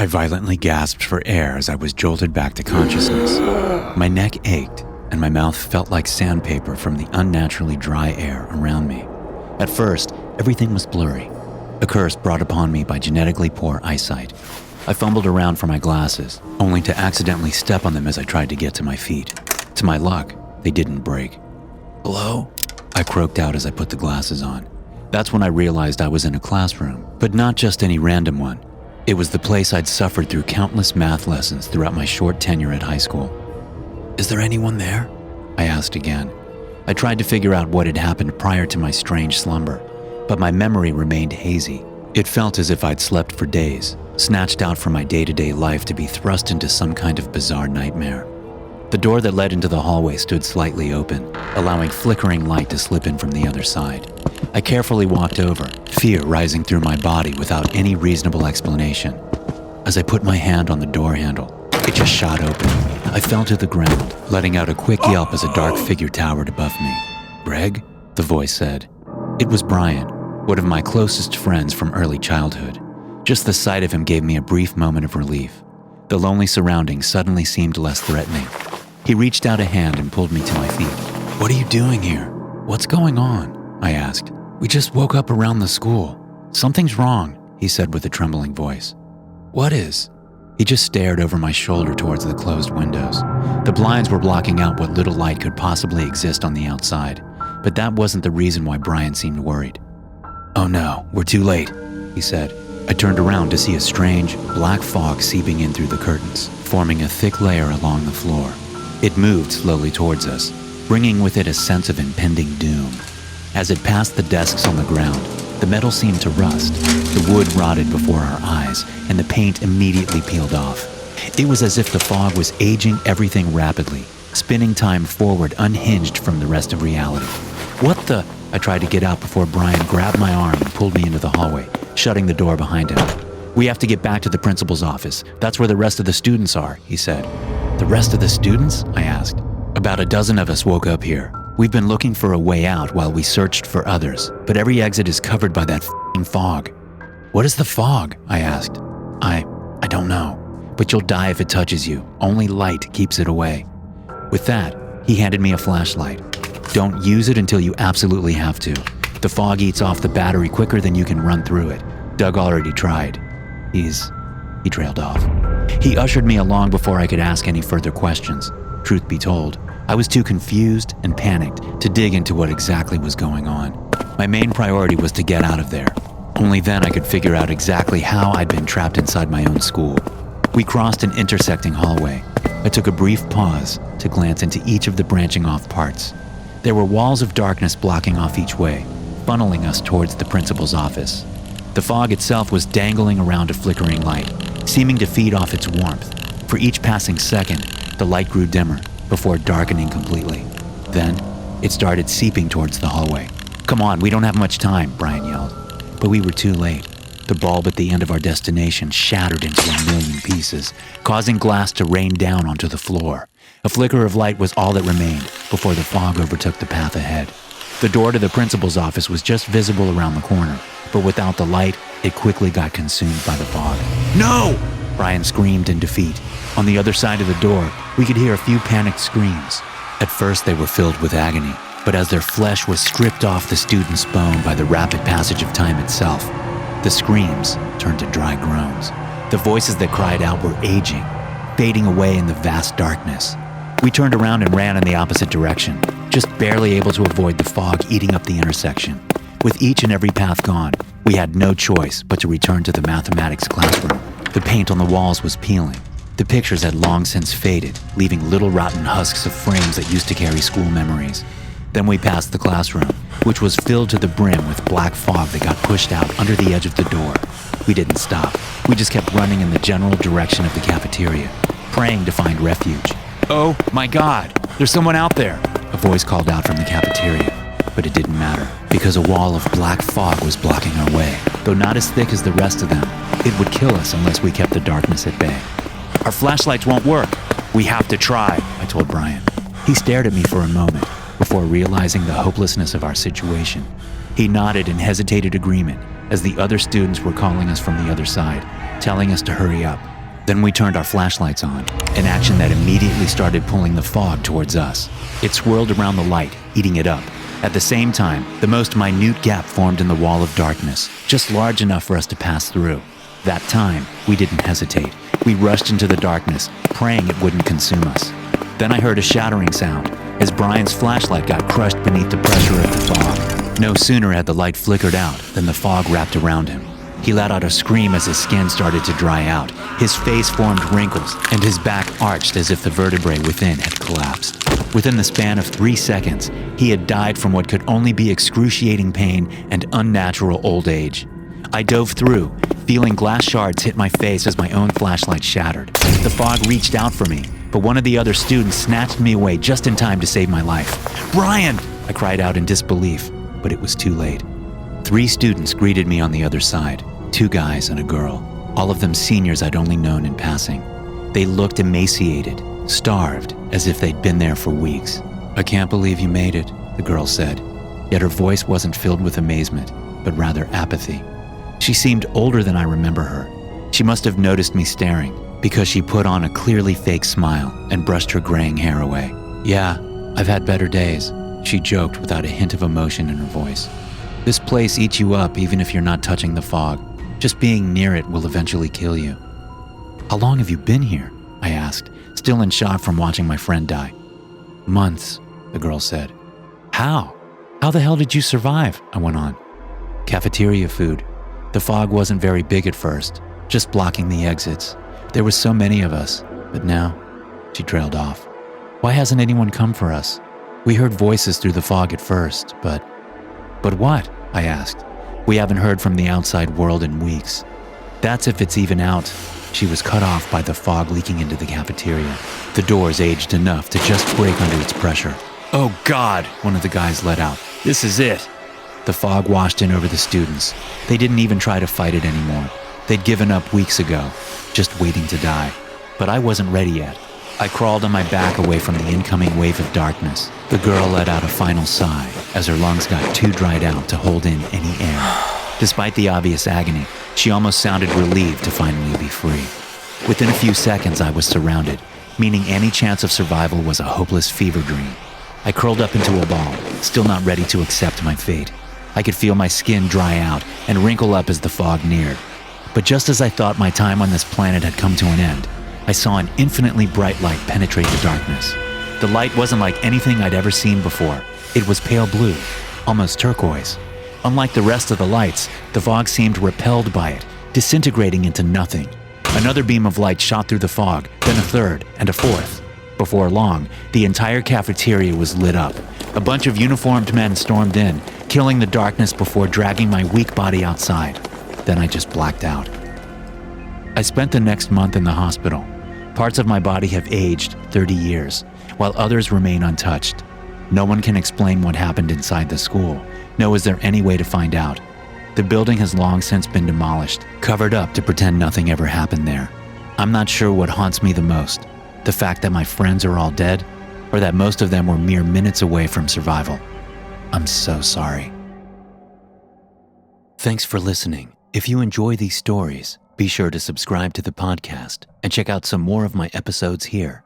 I violently gasped for air as I was jolted back to consciousness. My neck ached, and my mouth felt like sandpaper from the unnaturally dry air around me. At first, everything was blurry, a curse brought upon me by genetically poor eyesight. I fumbled around for my glasses, only to accidentally step on them as I tried to get to my feet. To my luck, they didn't break. "Hello?" I croaked out as I put the glasses on. That's when I realized I was in a classroom, but not just any random one. It was the place I'd suffered through countless math lessons throughout my short tenure at high school. "Is there anyone there?" I asked again. I tried to figure out what had happened prior to my strange slumber, but my memory remained hazy. It felt as if I'd slept for days, snatched out from my day-to-day life to be thrust into some kind of bizarre nightmare. The door that led into the hallway stood slightly open, allowing flickering light to slip in from the other side. I carefully walked over, fear rising through my body without any reasonable explanation. As I put my hand on the door handle, it just shot open. I fell to the ground, letting out a quick yelp as a dark figure towered above me. "Greg?" the voice said. It was Brian, one of my closest friends from early childhood. Just the sight of him gave me a brief moment of relief. The lonely surroundings suddenly seemed less threatening. He reached out a hand and pulled me to my feet. "What are you doing here? What's going on?" I asked. "We just woke up around the school. Something's wrong," he said with a trembling voice. "What is?" He just stared over my shoulder towards the closed windows. The blinds were blocking out what little light could possibly exist on the outside, but that wasn't the reason why Brian seemed worried. "Oh no, we're too late," he said. I turned around to see a strange, black fog seeping in through the curtains, forming a thick layer along the floor. It moved slowly towards us, bringing with it a sense of impending doom. As it passed the desks on the ground, the metal seemed to rust, the wood rotted before our eyes, and the paint immediately peeled off. It was as if the fog was aging everything rapidly, spinning time forward unhinged from the rest of reality. "What the?" I tried to get out before Brian grabbed my arm and pulled me into the hallway, shutting the door behind him. "We have to get back to the principal's office. That's where the rest of the students are," he said. "The rest of the students?" I asked. "About a dozen of us woke up here. We've been looking for a way out while we searched for others, but every exit is covered by that f***ing fog." "What is the fog?" I asked. I don't know, but you'll die if it touches you. Only light keeps it away." With that, he handed me a flashlight. "Don't use it until you absolutely have to. The fog eats off the battery quicker than you can run through it. Doug already tried. He trailed off. He ushered me along before I could ask any further questions. Truth be told, I was too confused and panicked to dig into what exactly was going on. My main priority was to get out of there. Only then I could figure out exactly how I'd been trapped inside my own school. We crossed an intersecting hallway. I took a brief pause to glance into each of the branching off parts. There were walls of darkness blocking off each way, funneling us towards the principal's office. The fog itself was dangling around a flickering light, seeming to feed off its warmth. For each passing second, the light grew dimmer before darkening completely. Then, it started seeping towards the hallway. "Come on, we don't have much time," Brian yelled. But we were too late. The bulb at the end of our destination shattered into a million pieces, causing glass to rain down onto the floor. A flicker of light was all that remained before the fog overtook the path ahead. The door to the principal's office was just visible around the corner, but without the light, it quickly got consumed by the fog. "No!" Brian screamed in defeat. On the other side of the door, we could hear a few panicked screams. At first, they were filled with agony, but as their flesh was stripped off the student's bone by the rapid passage of time itself, the screams turned to dry groans. The voices that cried out were aging, fading away in the vast darkness. We turned around and ran in the opposite direction, just barely able to avoid the fog eating up the intersection. With each and every path gone, we had no choice but to return to the mathematics classroom. The paint on the walls was peeling. The pictures had long since faded, leaving little rotten husks of frames that used to carry school memories. Then we passed the classroom, which was filled to the brim with black fog that got pushed out under the edge of the door. We didn't stop. We just kept running in the general direction of the cafeteria, praying to find refuge. "Oh my God, there's someone out there," a voice called out from the cafeteria. But it didn't matter, because a wall of black fog was blocking our way. Though not as thick as the rest of them, it would kill us unless we kept the darkness at bay. "Our flashlights won't work." "We have to try," I told Brian. He stared at me for a moment before realizing the hopelessness of our situation. He nodded in hesitated agreement as the other students were calling us from the other side, telling us to hurry up. Then we turned our flashlights on, an action that immediately started pulling the fog towards us. It swirled around the light, eating it up. At the same time, the most minute gap formed in the wall of darkness, just large enough for us to pass through. That time, we didn't hesitate. We rushed into the darkness, praying it wouldn't consume us. Then I heard a shattering sound, as Brian's flashlight got crushed beneath the pressure of the fog. No sooner had the light flickered out than the fog wrapped around him. He let out a scream as his skin started to dry out. His face formed wrinkles, and his back arched as if the vertebrae within had collapsed. Within the span of 3 seconds, he had died from what could only be excruciating pain and unnatural old age. I dove through, feeling glass shards hit my face as my own flashlight shattered. The fog reached out for me, but one of the other students snatched me away just in time to save my life. "Brian!" I cried out in disbelief, but it was too late. 3 students greeted me on the other side, 2 guys and a girl, all of them seniors I'd only known in passing. They looked emaciated, starved, as if they'd been there for weeks. "I can't believe you made it," the girl said, yet her voice wasn't filled with amazement, but rather apathy. She seemed older than I remember her. She must have noticed me staring, because she put on a clearly fake smile and brushed her graying hair away. "Yeah, I've had better days," she joked without a hint of emotion in her voice. "This place eats you up even if you're not touching the fog. Just being near it will eventually kill you." "How long have you been here?" I asked, still in shock from watching my friend die. "Months," the girl said. "How? How the hell did you survive?" I went on. "Cafeteria food. The fog wasn't very big at first, just blocking the exits. There were so many of us, but now," she trailed off. "Why hasn't anyone come for us? We heard voices through the fog at first, but..." "But what?" I asked. "We haven't heard from the outside world in weeks. That's if it's even out." She was cut off by the fog leaking into the cafeteria. The doors aged enough to just break under its pressure. "Oh God," one of the guys let out. "This is it." The fog washed in over the students. They didn't even try to fight it anymore. They'd given up weeks ago, just waiting to die. But I wasn't ready yet. I crawled on my back away from the incoming wave of darkness. The girl let out a final sigh as her lungs got too dried out to hold in any air. Despite the obvious agony, she almost sounded relieved to finally be free. Within a few seconds, I was surrounded, meaning any chance of survival was a hopeless fever dream. I curled up into a ball, still not ready to accept my fate. I could feel my skin dry out and wrinkle up as the fog neared. But just as I thought my time on this planet had come to an end, I saw an infinitely bright light penetrate the darkness. The light wasn't like anything I'd ever seen before. It was pale blue, almost turquoise. Unlike the rest of the lights, the fog seemed repelled by it, disintegrating into nothing. Another beam of light shot through the fog, then a third and a fourth. Before long, the entire cafeteria was lit up. A bunch of uniformed men stormed in, killing the darkness before dragging my weak body outside. Then I just blacked out. I spent the next month in the hospital. Parts of my body have aged 30 years, while others remain untouched. No one can explain what happened inside the school, nor is there any way to find out. The building has long since been demolished, covered up to pretend nothing ever happened there. I'm not sure what haunts me the most, the fact that my friends are all dead, or that most of them were mere minutes away from survival. I'm so sorry. Thanks for listening. If you enjoy these stories, be sure to subscribe to the podcast and check out some more of my episodes here.